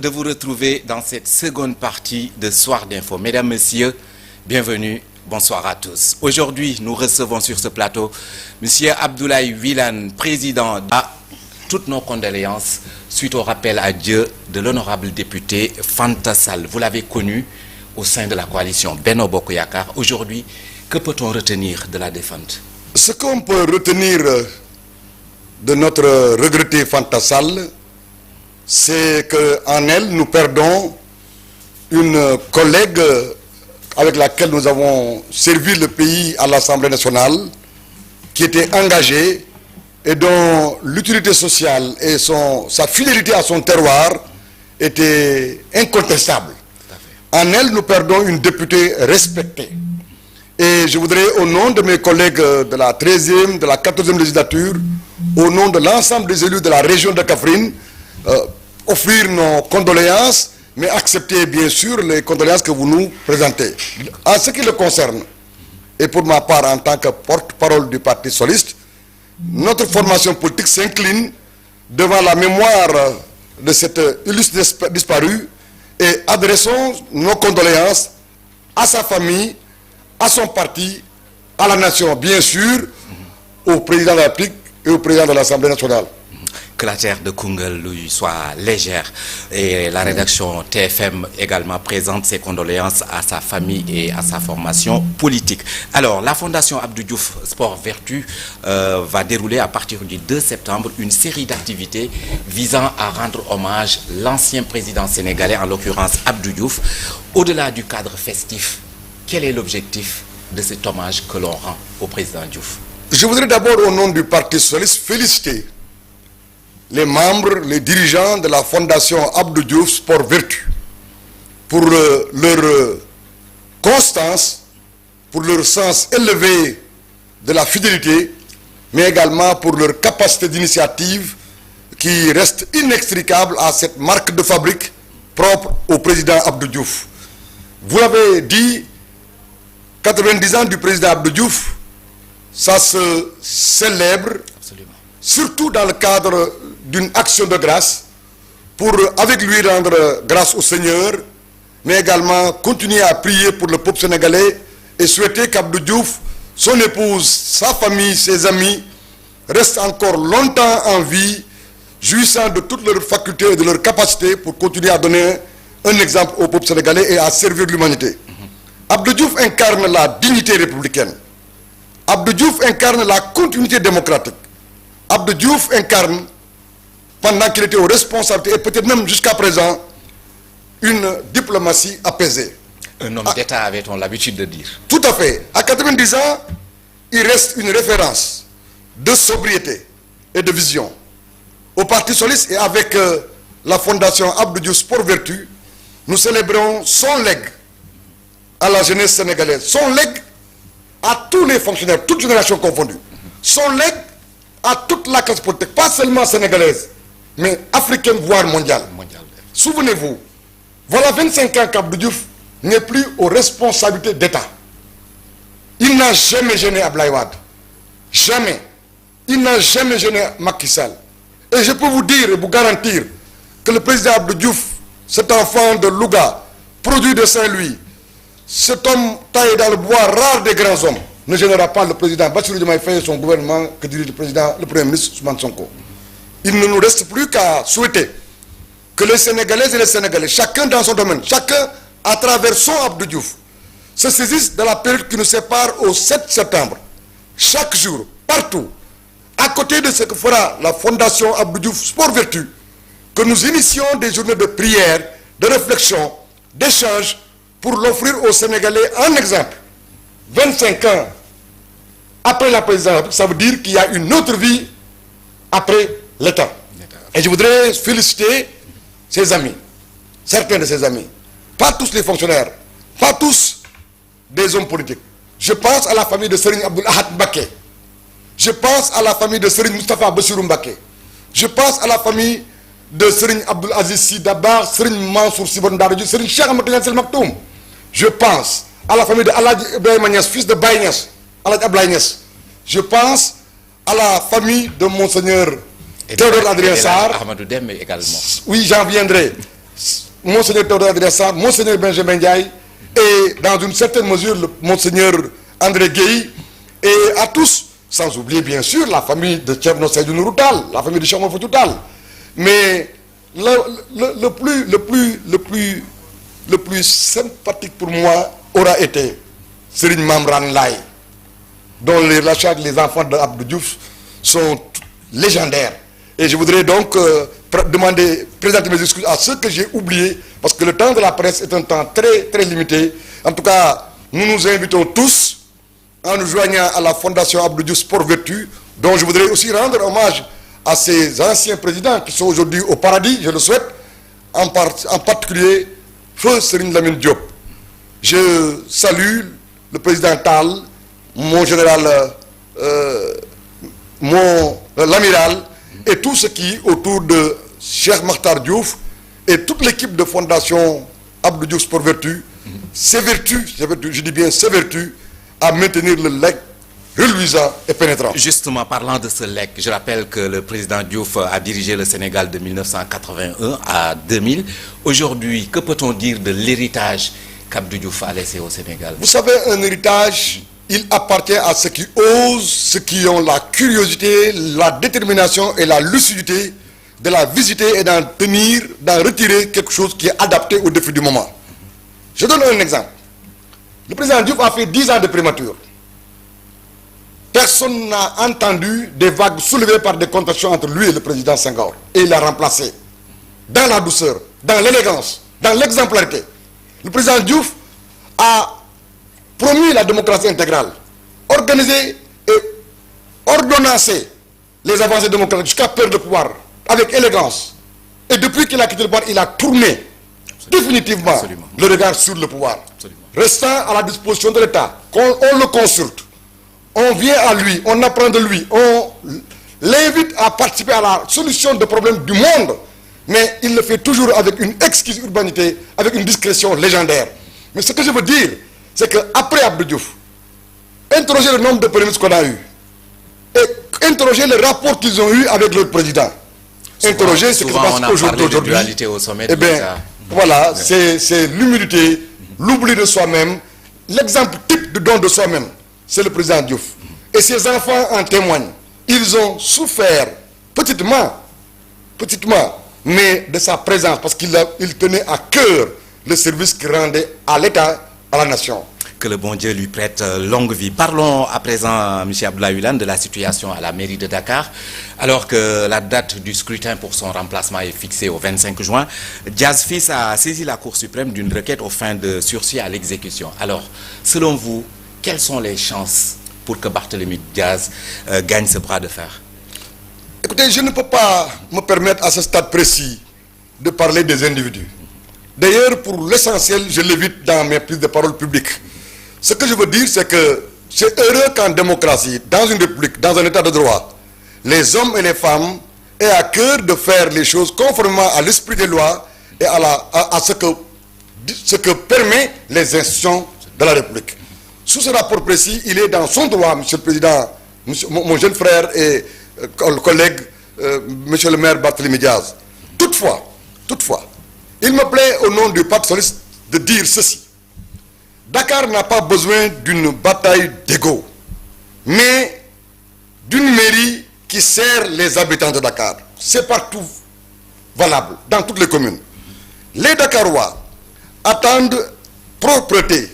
de vous retrouver dans cette seconde partie de Soir d'Info. Mesdames, Messieurs, bienvenue, bonsoir à tous. Aujourd'hui, nous recevons sur ce plateau M. Abdoulaye Wilane, président. À toutes nos condoléances suite au rappel à Dieu de l'honorable député Fanta Sall. Vous l'avez connu au sein de la coalition Benno Bokk Yakaar. Aujourd'hui, que peut-on retenir de la défunte? Ce qu'on peut retenir de notre regretté Fanta Sall, c'est qu'en elle, nous perdons une collègue avec laquelle nous avons servi le pays à l'Assemblée nationale, qui était engagée et dont l'utilité sociale et sa fidélité à son terroir était incontestable. En elle, nous perdons une députée respectée. Et je voudrais, au nom de mes collègues de la 13e, de la 14e législature, au nom de l'ensemble des élus de la région de Kaffrine, offrir nos condoléances, mais accepter bien sûr les condoléances que vous nous présentez. En ce qui le concerne, et pour ma part en tant que porte-parole du Parti socialiste, notre formation politique s'incline devant la mémoire de cet illustre disparu et adressons nos condoléances à sa famille, à son parti, à la nation, bien sûr, au président de la République et au président de l'Assemblée nationale. Que la terre de Koungheul lui soit légère. Et la rédaction TFM également présente ses condoléances à sa famille et à sa formation politique. Alors, la Fondation Abdou Diouf Sport Vertu va dérouler à partir du 2 septembre une série d'activités visant à rendre hommage à l'ancien président sénégalais, en l'occurrence Abdou Diouf. Au-delà du cadre festif, quel est l'objectif de cet hommage que l'on rend au président Diouf? Je voudrais d'abord, au nom du Parti socialiste, féliciter les membres, les dirigeants de la Fondation Abdou Diouf Sport Vertu pour leur constance, pour leur sens élevé de la fidélité, mais également pour leur capacité d'initiative qui reste inextricable à cette marque de fabrique propre au président Abdou Diouf. Vous l'avez dit, 90 ans du président Abdou Diouf, ça se célèbre. Absolument. Surtout dans le cadre d'une action de grâce pour avec lui rendre grâce au Seigneur, mais également continuer à prier pour le peuple sénégalais et souhaiter qu'Abdou Diouf, son épouse, sa famille, ses amis restent encore longtemps en vie, jouissant de toutes leurs facultés et de leurs capacités pour continuer à donner un exemple au peuple sénégalais et à servir l'humanité. Abdou Diouf incarne la dignité républicaine. Abdou Diouf incarne la continuité démocratique. Abdou Diouf incarne, pendant qu'il était aux responsabilités, et peut-être même jusqu'à présent, une diplomatie apaisée. Un homme d'État, avait-on l'habitude de dire. Tout à fait. À 90 ans, il reste une référence de sobriété et de vision. Au Parti socialiste et avec la Fondation Abdou Diouf Sport Vertu, nous célébrons son legs à la jeunesse sénégalaise, son legs à tous les fonctionnaires, toutes générations confondues, son legs à toute la classe politique, pas seulement sénégalaise, mais africaine, voire mondiale. Souvenez-vous, voilà 25 ans qu'Abdou Diouf n'est plus aux responsabilités d'État. Il n'a jamais gêné Abdoulaye Wade. Jamais. Il n'a jamais gêné Macky Sall. Et je peux vous dire et vous garantir que le président Abdou Diouf, cet enfant de Louga, produit de Saint-Louis, cet homme taillé dans le bois rare des grands hommes, ne gênera pas le président Bassirou Diomaye Faye et son gouvernement que dirige le Premier ministre Ousmane Sonko. Il ne nous reste plus qu'à souhaiter que les Sénégalaises et les Sénégalais, chacun dans son domaine, chacun à travers son Abdou Diouf, se saisissent de la période qui nous sépare au 7 septembre. Chaque jour, partout, à côté de ce que fera la Fondation Abdou Diouf Sport Vertu, que nous initions des journées de prière, de réflexion, d'échange, pour l'offrir aux Sénégalais un exemple. 25 ans après la présidence, ça veut dire qu'il y a une autre vie après l'État. Et je voudrais féliciter ses amis, certains de ses amis, pas tous les fonctionnaires, pas tous des hommes politiques. Je pense à la famille de Serigne Abdoul Ahad Mbacké. Je pense à la famille de Serigne Moustapha Bassirou Mbacké. Je pense à la famille de Serigne Abdoul Aziz Sy Dabakh, Serigne Mansour Sy Borom Daara J, Serigne Cheikh Ahmadou Tidiane Sy Al Maktoum. Je pense à la famille de Aladji Ibrahima Niass, fils de Baye Niass, Aladji Ablaye Niass. Je pense à la famille de Monseigneur Théodore Adrien Sarr. Ahmadou Deme également. Oui, j'en viendrai. Monseigneur Théodore Adrien, Monseigneur Benjamin Ndiaye, et dans une certaine mesure, le Monseigneur André Gueye, et à tous, sans oublier bien sûr la famille de Thierno Seydou Nourou Tall, la famille de Cheikh Oumar Foutiyou Tall. Mais le plus sympathique pour moi aura été Serigne Mamran Laye, dont les relations avec les enfants de Abdou Diouf sont légendaires. Et je voudrais donc présenter mes excuses à ceux que j'ai oubliés, parce que le temps de la presse est un temps très, très limité. En tout cas, nous nous invitons tous, en nous joignant à la Fondation Abdou Diouf Sport Vertu, dont je voudrais aussi rendre hommage à ces anciens présidents qui sont aujourd'hui au paradis, je le souhaite, en particulier Feu Serigne Lamine Diop. Je salue le président Tall, mon général, l'amiral, et tout ce qui autour de Cheikh Makhtar Diouf et toute l'équipe de Fondation Abdou Diouf Sport Vertu, s'évertue, je dis bien s'évertue, à maintenir le legs reluisant et pénétrant. Justement, parlant de ce legs, je rappelle que le président Diouf a dirigé le Sénégal de 1981 à 2000. Aujourd'hui, que peut-on dire de l'héritage qu'Abdou Diouf a laissé au Sénégal? Vous savez, un héritage, il appartient à ceux qui osent, ceux qui ont la curiosité, la détermination et la lucidité de la visiter et d'en retirer quelque chose qui est adapté au défi du moment. Je donne un exemple. Le président Diouf a fait 10 ans de primature. Personne n'a entendu des vagues soulevées par des contestations entre lui et le président Senghor. Et il l'a remplacé dans la douceur, dans l'élégance, dans l'exemplarité. Le président Diouf a promu la démocratie intégrale, organisé et ordonnancé les avancées démocratiques jusqu'à perdre le pouvoir avec élégance. Et depuis qu'il a quitté le pouvoir, il a tourné définitivement le regard sur le pouvoir. Restant à la disposition de l'État, on le consulte, on vient à lui, on apprend de lui, on l'invite à participer à la solution des problèmes du monde, mais il le fait toujours avec une exquise urbanité, avec une discrétion légendaire. Mais ce que je veux dire, c'est qu'après Abdou Diouf, interroger le nombre de premiers ministres qu'on a eu, et interroger les rapports qu'ils ont eu avec le président. Interroger ce qui se passe aujourd'hui. Eh bien, voilà, c'est l'humilité, l'oubli de soi-même, l'exemple type de don de soi-même, c'est le président Diouf. Et ses enfants en témoignent. Ils ont souffert petitement, mais de sa présence, parce qu'il tenait à cœur le service qu'il rendait à l'État, à la nation. Que le bon Dieu lui prête longue vie. Parlons à présent, M. Abdoulaye Wilane, de la situation à la mairie de Dakar. Alors que la date du scrutin pour son remplacement est fixée au 25 juin, Diaz Fils a saisi la Cour suprême d'une requête aux fins de sursis à l'exécution. Alors, selon vous, quelles sont les chances pour que Barthélémy Diaz gagne ce bras de fer? Écoutez, je ne peux pas me permettre à ce stade précis de parler des individus. D'ailleurs, pour l'essentiel, je l'évite dans mes prises de parole publiques. Ce que je veux dire, c'est que c'est heureux qu'en démocratie, dans une république, dans un état de droit, les hommes et les femmes aient à cœur de faire les choses conformément à l'esprit des lois et à ce que permet les institutions de la République. Sous ce rapport précis, il est dans son droit, Monsieur le Président, mon jeune frère et collègue, Monsieur le maire Barthélémy Diaz. Toutefois, il me plaît au nom du Parti socialiste de dire ceci. Dakar n'a pas besoin d'une bataille d'ego, mais d'une mairie qui sert les habitants de Dakar. C'est partout valable, dans toutes les communes. Les Dakarois attendent propreté,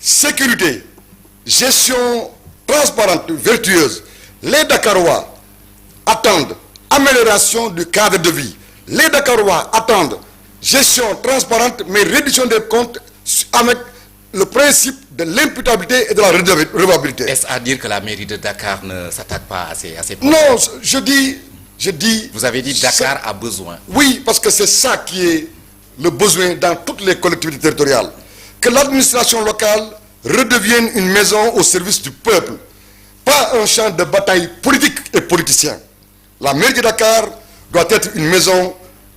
sécurité, gestion transparente, vertueuse. Les Dakarois attendent amélioration du cadre de vie. Les Dakarois attendent gestion transparente, mais réduction des comptes avec le principe de l'imputabilité et de la redevabilité. Est-ce à dire que la mairie de Dakar ne s'attaque pas à ces problèmes? Non, je dis... Vous avez dit Dakar a besoin. Oui, parce que c'est ça qui est le besoin dans toutes les collectivités territoriales. Que l'administration locale redevienne une maison au service du peuple, pas un champ de bataille politique et politicien. La mairie de Dakar doit être une maison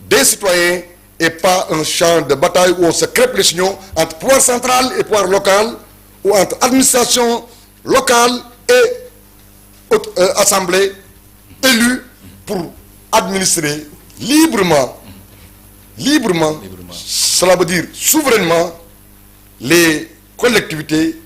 des citoyens et pas un champ de bataille où on se crêpe les chignons entre pouvoir central et pouvoir local, ou entre administration locale et assemblée élue pour administrer librement Cela veut dire souverainement les collectivités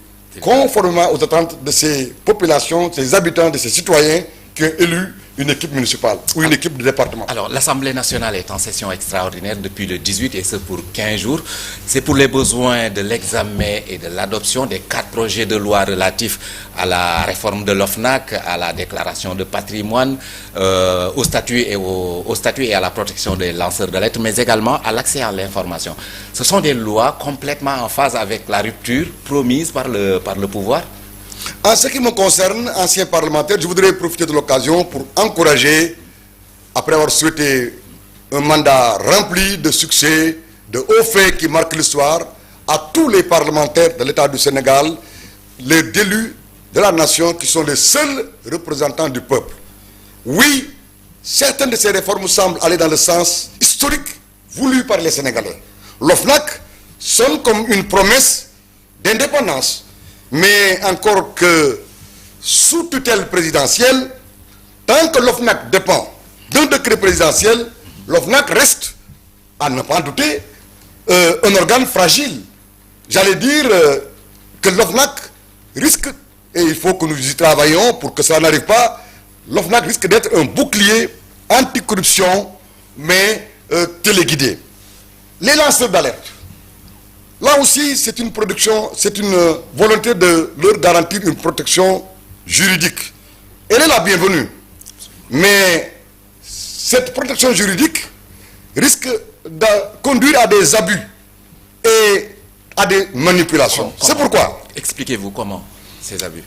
conformément aux attentes de ces populations, de ces habitants, de ces citoyens qui ont élu une équipe municipale ou une équipe de département. Alors, l'Assemblée nationale est en session extraordinaire depuis le 18 et ce pour 15 jours. C'est pour les besoins de l'examen et de l'adoption des 4 projets de loi relatifs à la réforme de l'OFNAC, à la déclaration de patrimoine, au statut et à la protection des lanceurs d'alerte, mais également à l'accès à l'information. Ce sont des lois complètement en phase avec la rupture promise par le pouvoir. En ce qui me concerne, ancien parlementaire, je voudrais profiter de l'occasion pour encourager, après avoir souhaité un mandat rempli de succès, de hauts faits qui marquent l'histoire, à tous les parlementaires de l'État du Sénégal, les élus de la nation qui sont les seuls représentants du peuple. Oui, certaines de ces réformes semblent aller dans le sens historique voulu par les Sénégalais. L'OFNAC sonne comme une promesse d'indépendance. Mais encore que sous tutelle présidentielle, tant que l'OFNAC dépend d'un décret présidentiel, l'OFNAC reste, à ne pas en douter, un organe fragile. J'allais dire que l'OFNAC risque, et il faut que nous y travaillions pour que ça n'arrive pas, l'OFNAC risque d'être un bouclier anticorruption, mais téléguidé. Les lanceurs d'alerte. Là aussi, c'est une volonté de leur garantir une protection juridique. Elle est la bienvenue. Mais cette protection juridique risque de conduire à des abus et à des manipulations. C'est pourquoi. Expliquez-vous comment ces abus.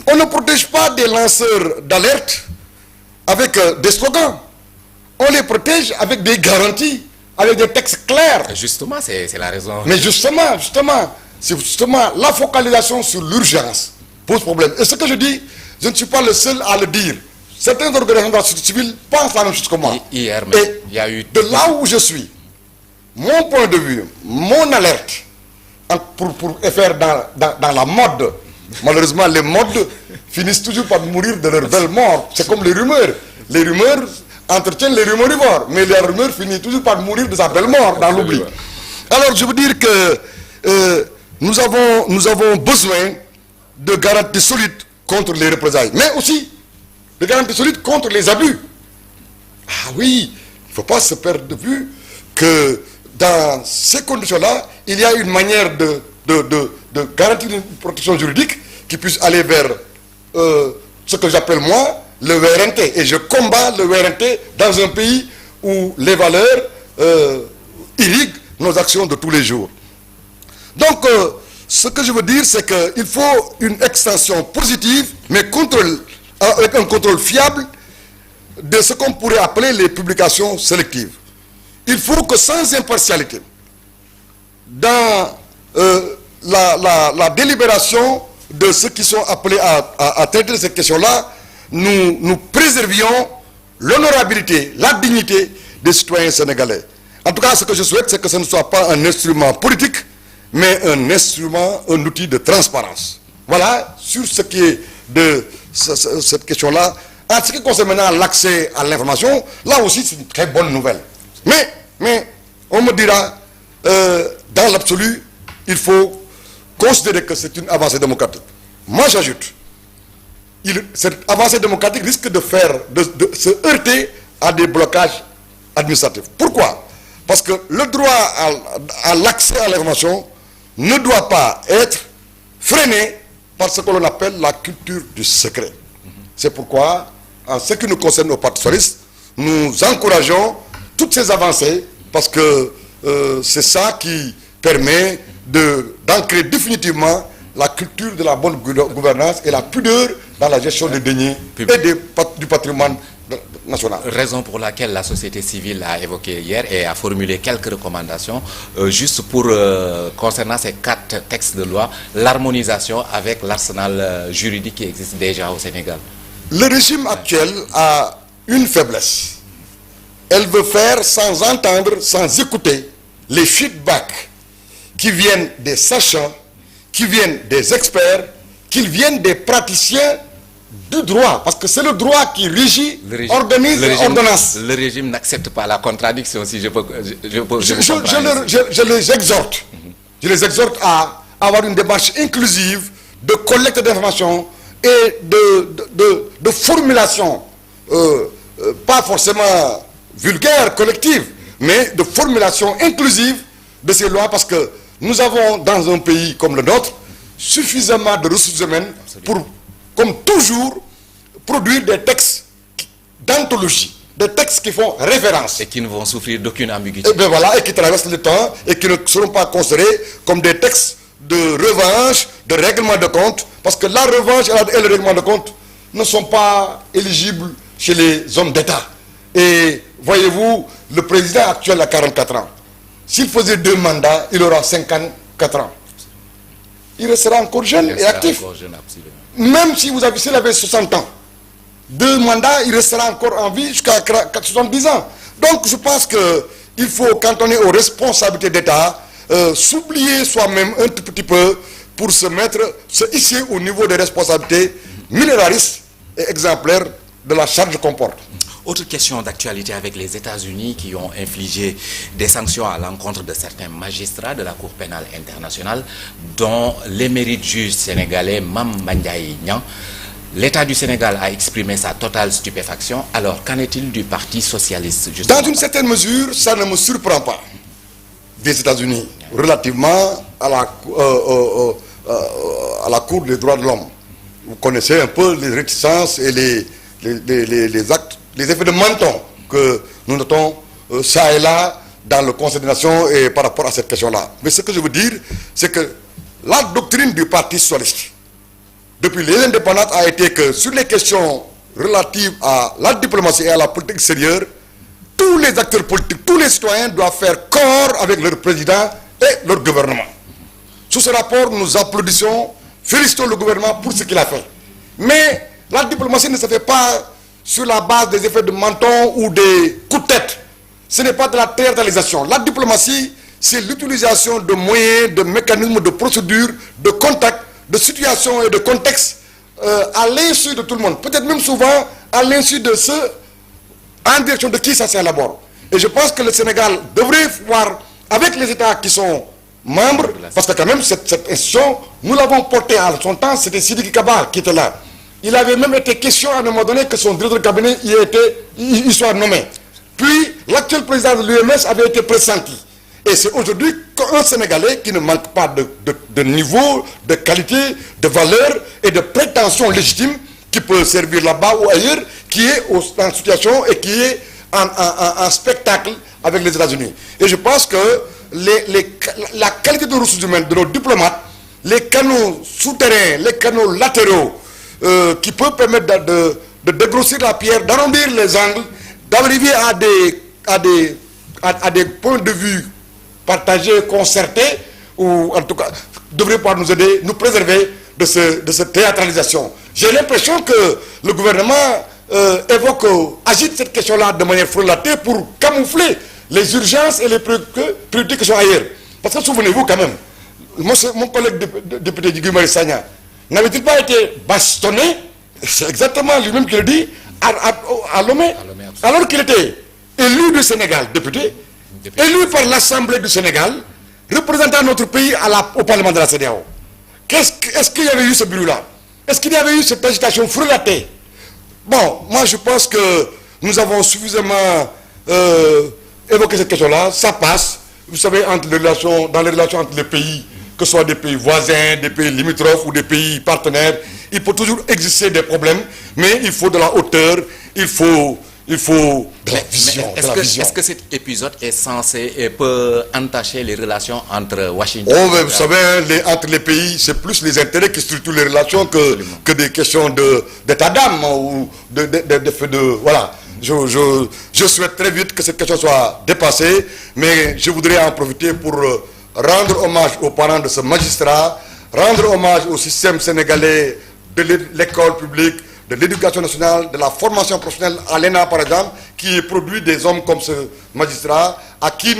On ne protège pas des lanceurs d'alerte avec des slogans. On les protège avec des garanties, avec des textes clairs. Justement, c'est la raison. Mais justement, la focalisation sur l'urgence pose problème. Et ce que je dis, je ne suis pas le seul à le dire. Certaines organisations de la société civile pensent la même chose que moi. Hier, et il y a eu... de là où je suis, mon point de vue, mon alerte, pour faire dans la mode, malheureusement les modes finissent toujours par mourir de leur belle mort. C'est comme les rumeurs. Les rumeurs entretiennent les rumorivores, mais les rumeurs finissent toujours par mourir de sa belle mort dans l'oubli. Alors je veux dire que nous avons besoin de garanties solides contre les représailles, mais aussi de garanties solides contre les abus. Ah oui, il ne faut pas se perdre de vue que dans ces conditions-là, il y a une manière de garantir une protection juridique qui puisse aller vers ce que j'appelle moi le WRNT. Et je combats le WRNT dans un pays où les valeurs irriguent nos actions de tous les jours. Donc, ce que je veux dire, c'est qu'il faut une extension positive, mais avec un contrôle fiable de ce qu'on pourrait appeler les publications sélectives. Il faut que sans impartialité, dans la délibération de ceux qui sont appelés à traiter de cette question-là, nous préservions l'honorabilité, la dignité des citoyens sénégalais. En tout cas, ce que je souhaite, c'est que ce ne soit pas un instrument politique, mais un instrument, un outil de transparence. Voilà, sur ce qui est de cette question-là. En ce qui concerne maintenant l'accès à l'information, là aussi, c'est une très bonne nouvelle. Mais on me dira, dans l'absolu, il faut considérer que c'est une avancée démocratique. Moi, j'ajoute, cette avancée démocratique risque de se heurter à des blocages administratifs. Pourquoi? Parce que le droit à l'accès à l'information ne doit pas être freiné par ce que l'on appelle la culture du secret. C'est pourquoi, en ce qui nous concerne au Parti socialiste, nous encourageons toutes ces avancées parce que c'est ça qui permet d'ancrer définitivement la culture de la bonne gouvernance et la pudeur dans la gestion des deniers et du patrimoine national. Raison pour laquelle la société civile a évoqué hier et a formulé quelques recommandations, juste pour, concernant ces 4 textes de loi, l'harmonisation avec l'arsenal juridique qui existe déjà au Sénégal. Le régime actuel a une faiblesse. Elle veut faire sans entendre, sans écouter les feedbacks qui viennent des sachants, qui viennent des experts, qui viennent des praticiens du droit, parce que c'est le droit qui régit, organise et ordonnance. Le régime n'accepte pas la contradiction, si je peux... Je les exhorte à avoir une démarche inclusive de collecte d'informations et de formulation, pas forcément vulgaire, collective, mais de formulation inclusive de ces lois, parce que nous avons dans un pays comme le nôtre suffisamment de ressources humaines pour, comme toujours, produire des textes d'anthologie, des textes qui font référence. Et qui ne vont souffrir d'aucune ambiguïté. Et bien voilà, et qui traversent le temps et qui ne seront pas considérés comme des textes de revanche, de règlement de compte, parce que la revanche et le règlement de compte ne sont pas éligibles chez les hommes d'État. Et voyez-vous, le président actuel a 44 ans. S'il faisait 2 mandats, il aura 54 ans. Il restera encore jeune et actif. Même si s'il avait 60 ans, 2 mandats, il restera encore en vie jusqu'à 70 ans. Donc je pense qu'il faut, quand on est aux responsabilités d'État, s'oublier soi-même un tout petit peu pour se hisser au niveau des responsabilités minéralistes et exemplaires de la charge qu'on porte. Autre question d'actualité avec les États-Unis qui ont infligé des sanctions à l'encontre de certains magistrats de la Cour pénale internationale, dont l'émérite juge sénégalais Mame Mandiaye Niang. L'État du Sénégal a exprimé sa totale stupéfaction. Alors, qu'en est-il du Parti socialiste justement? Dans une certaine mesure, ça ne me surprend pas des États-Unis relativement à la Cour des droits de l'homme. Vous connaissez un peu les réticences et les actes, les effets de menton que nous notons ça et là dans le Conseil des Nations et par rapport à cette question-là. Mais ce que je veux dire, c'est que la doctrine du Parti socialiste, depuis les indépendances, a été que sur les questions relatives à la diplomatie et à la politique extérieure, tous les acteurs politiques, tous les citoyens doivent faire corps avec leur président et leur gouvernement. Sous ce rapport, nous applaudissons, félicitons le gouvernement pour ce qu'il a fait. Mais la diplomatie ne se fait pas sur la base des effets de menton ou des coups de tête. Ce n'est pas de la théâtralisation. La diplomatie, c'est l'utilisation de moyens, de mécanismes, de procédures, de contacts, de situations et de contextes à l'insu de tout le monde. Peut-être même souvent à l'insu de ceux en direction de qui ça s'élabore. Et je pense que le Sénégal devrait voir avec les États qui sont membres, parce que quand même cette institution, nous l'avons portée en son temps, c'était Sidiki Kaba qui était là. Il avait même été question à un moment donné que son directeur de cabinet il soit nommé. Puis l'actuel président de l'UMS avait été pressenti. Et c'est aujourd'hui qu'un Sénégalais qui ne manque pas de niveau, de qualité, de valeur et de prétention légitime, qui peut servir là-bas ou ailleurs, qui est en situation et qui est en spectacle avec les États-Unis. Et je pense que la qualité de ressources humaines de nos diplomates, les canaux souterrains, les canaux latéraux, qui peuvent permettre de dégrossir la pierre, d'arrondir les angles, d'arriver à des points de vue partagés, concertés, ou en tout cas devraient pouvoir nous aider, nous préserver de cette théâtralisation. J'ai l'impression que le gouvernement agite cette question-là de manière frelatée pour camoufler les urgences et les priorités qui sont ailleurs. Parce que souvenez-vous quand même, mon collègue député Guy Marius Sagna n'avait-il pas été bastonné, c'est exactement lui-même qui le dit, à Lomé, alors qu'il était élu du Sénégal, député, élu par l'Assemblée du Sénégal, représentant notre pays au Parlement de la CEDEAO. Est-ce qu'il y avait eu ce bruit-là? Est-ce qu'il y avait eu cette agitation frelatée? Bon, moi je pense que nous avons suffisamment évoqué cette question-là, ça passe, vous savez, dans les relations entre les pays, que ce soit des pays voisins, des pays limitrophes ou des pays partenaires, il peut toujours exister des problèmes, mais il faut de la hauteur, il faut de la vision. Est-ce que cet épisode est censé et peut entacher les relations entre Washington et vous savez, entre les pays, c'est plus les intérêts qui structurent les relations que des questions d'état d'âme ou voilà. Je souhaite très vite que cette question soit dépassée, mais je voudrais en profiter pour rendre hommage aux parents de ce magistrat, rendre hommage au système sénégalais de l'école publique, de l'éducation nationale, de la formation professionnelle à l'ENA par exemple, qui produit des hommes comme ce magistrat, à qui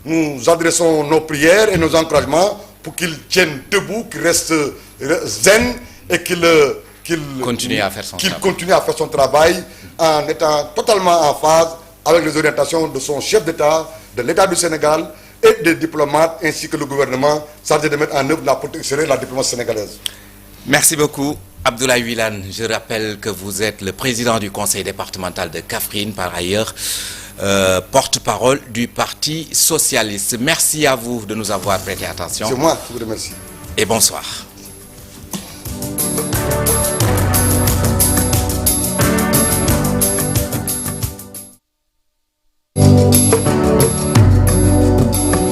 nous adressons nos prières et nos encouragements pour qu'ils tiennent debout, qu'ils restent zen et qu'ils qu'il continue à faire son travail en étant totalement en phase avec les orientations de son chef d'État, de l'État du Sénégal et des diplomates ainsi que le gouvernement chargé de mettre en œuvre la politique extérieure et la diplomatie sénégalaise. Merci beaucoup. Abdoulaye Wilane, je rappelle que vous êtes le président du conseil départemental de Kaffrine, par ailleurs porte-parole du Parti socialiste. Merci à vous de nous avoir prêté attention. C'est moi qui vous remercie. Et bonsoir.